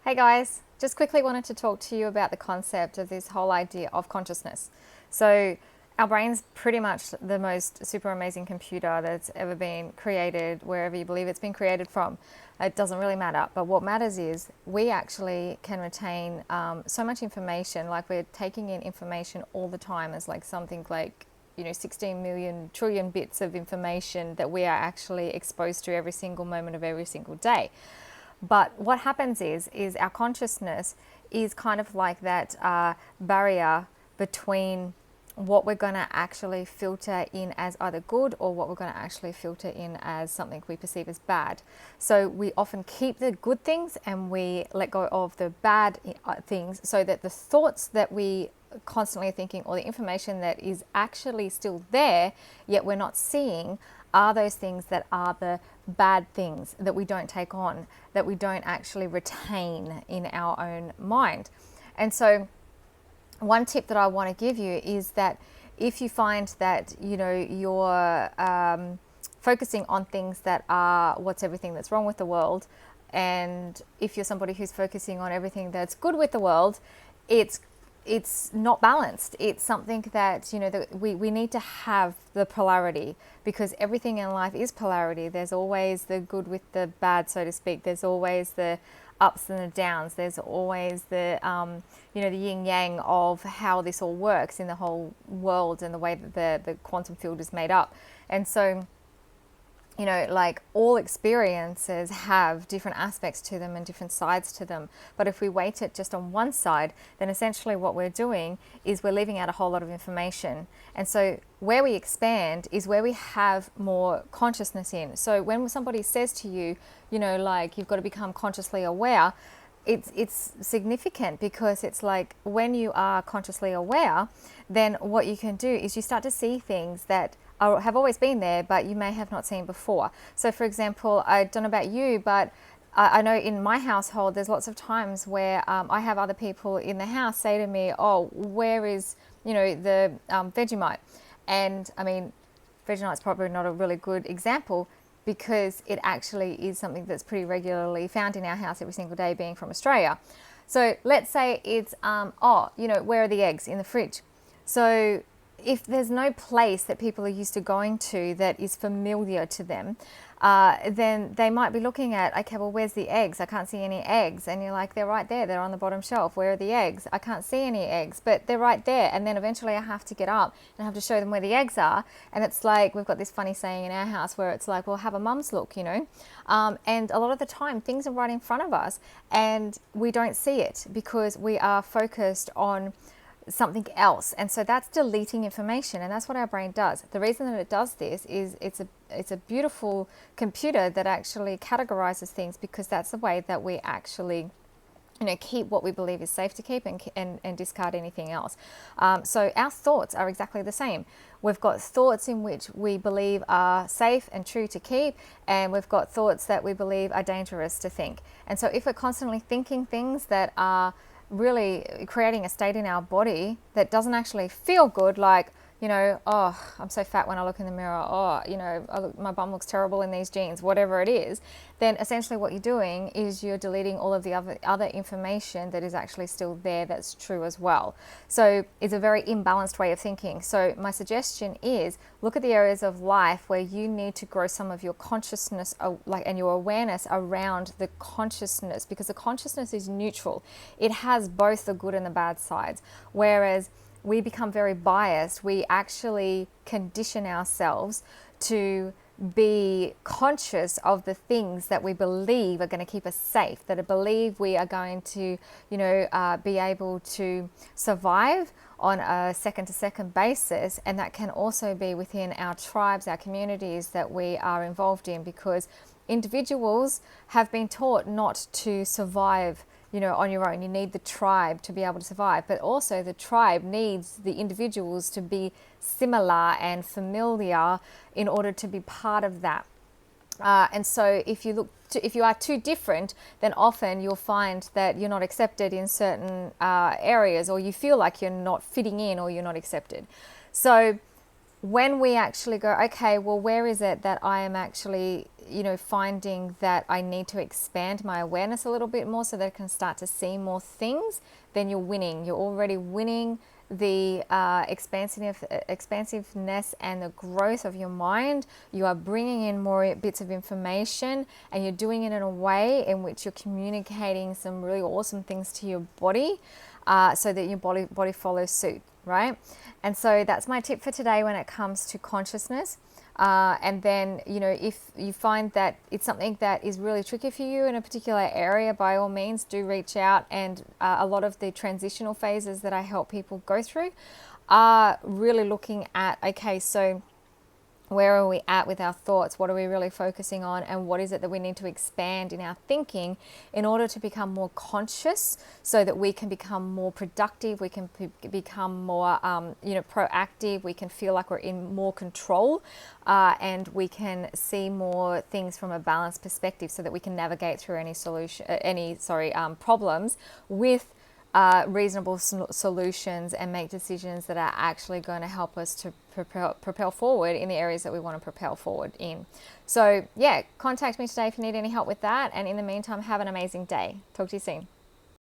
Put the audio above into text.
Hey guys, just quickly wanted to talk to you about the concept of this whole idea of consciousness. So, our brain's pretty much the most super amazing computer that's ever been created, wherever you believe it's been created from. It doesn't really matter. But what matters is we actually can retain so much information, like we're taking in information all the time as like something like 16 million trillion bits of information that we are actually exposed to every single moment of every single day. But what happens is our consciousness is kind of like that barrier between what we're going to actually filter in as either good or what we're going to actually filter in as something we perceive as bad. So we often keep the good things and we let go of the bad things, so that the thoughts that we constantly thinking, or the information that is actually still there yet we're not seeing, are those things that are the bad things that we don't take on, that we don't actually retain in our own mind. And so one tip that I want to give you is that if you find that you're focusing on things that are what's everything that's wrong with the world, and if you're somebody who's focusing on everything that's good with the world, it's not balanced. It's something that that we need to have the polarity, because everything in life is polarity. There's always the good with the bad, so to speak. There's always the ups and the downs. There's always the the yin yang of how this all works in the whole world and the way that the quantum field is made up. And so like all experiences have different aspects to them and different sides to them. But if we weight it just on one side, then essentially what we're doing is we're leaving out a whole lot of information. And so where we expand is where we have more consciousness in. So when somebody says to you, like you've got to become consciously aware, it's significant, because it's like when you are consciously aware, then what you can do is you start to see things that have always been there, but you may have not seen before. So for example, I don't know about you, but I know in my household, there's lots of times where I have other people in the house say to me, oh, where is, the Vegemite? And I mean, Vegemite's probably not a really good example, because it actually is something that's pretty regularly found in our house every single day, being from Australia. So let's say it's, where are the eggs? In the fridge. So if there's no place that people are used to going to that is familiar to them, then they might be looking at, okay, well, where's the eggs? I can't see any eggs. And you're like, they're right there. They're on the bottom shelf. Where are the eggs? I can't see any eggs, but they're right there. And then eventually I have to get up and I have to show them where the eggs are. And it's like, we've got this funny saying in our house where it's like, well, have a mum's look, And a lot of the time things are right in front of us and we don't see it because we are focused on something else. And so that's deleting information, and that's what our brain does. The reason that it does this is it's a beautiful computer that actually categorizes things, because that's the way that we actually keep what we believe is safe to keep and discard anything else. So our thoughts are exactly the same. We've got thoughts in which we believe are safe and true to keep, and we've got thoughts that we believe are dangerous to think. And so if we're constantly thinking things that are really creating a state in our body that doesn't actually feel good, like, oh, I'm so fat when I look in the mirror, oh, my bum looks terrible in these jeans, whatever it is, then essentially what you're doing is you're deleting all of the other information that is actually still there that's true as well. So it's a very imbalanced way of thinking. So my suggestion is look at the areas of life where you need to grow some of your consciousness, and your awareness around the consciousness, because the consciousness is neutral. It has both the good and the bad sides. Whereas we become very biased. We actually condition ourselves to be conscious of the things that we believe are going to keep us safe, that I believe we are going to, be able to survive on a second to second basis. And that can also be within our tribes, our communities that we are involved in, because individuals have been taught not to survive on your own. You need the tribe to be able to survive, but also the tribe needs the individuals to be similar and familiar in order to be part of that. And so if you are too different, then often you'll find that you're not accepted in certain areas, or you feel like you're not fitting in or you're not accepted. So when we actually go, okay, well, where is it that I am actually, finding that I need to expand my awareness a little bit more so that I can start to see more things, then you're winning. You're already winning the expansiveness and the growth of your mind. You are bringing in more bits of information, and you're doing it in a way in which you're communicating some really awesome things to your body, so that your body follows suit, right? And so that's my tip for today when it comes to consciousness. And then, if you find that it's something that is really tricky for you in a particular area, by all means, do reach out. And a lot of the transitional phases that I help people go through are really looking at, okay, so where are we at with our thoughts? What are we really focusing on? And what is it that we need to expand in our thinking in order to become more conscious, so that we can become more productive, we can become more proactive, we can feel like we're in more control, and we can see more things from a balanced perspective, so that we can navigate through any problems with reasonable solutions, and make decisions that are actually going to help us to propel forward in the areas that we want to propel forward in. So yeah, contact me today if you need any help with that. And in the meantime, have an amazing day. Talk to you soon.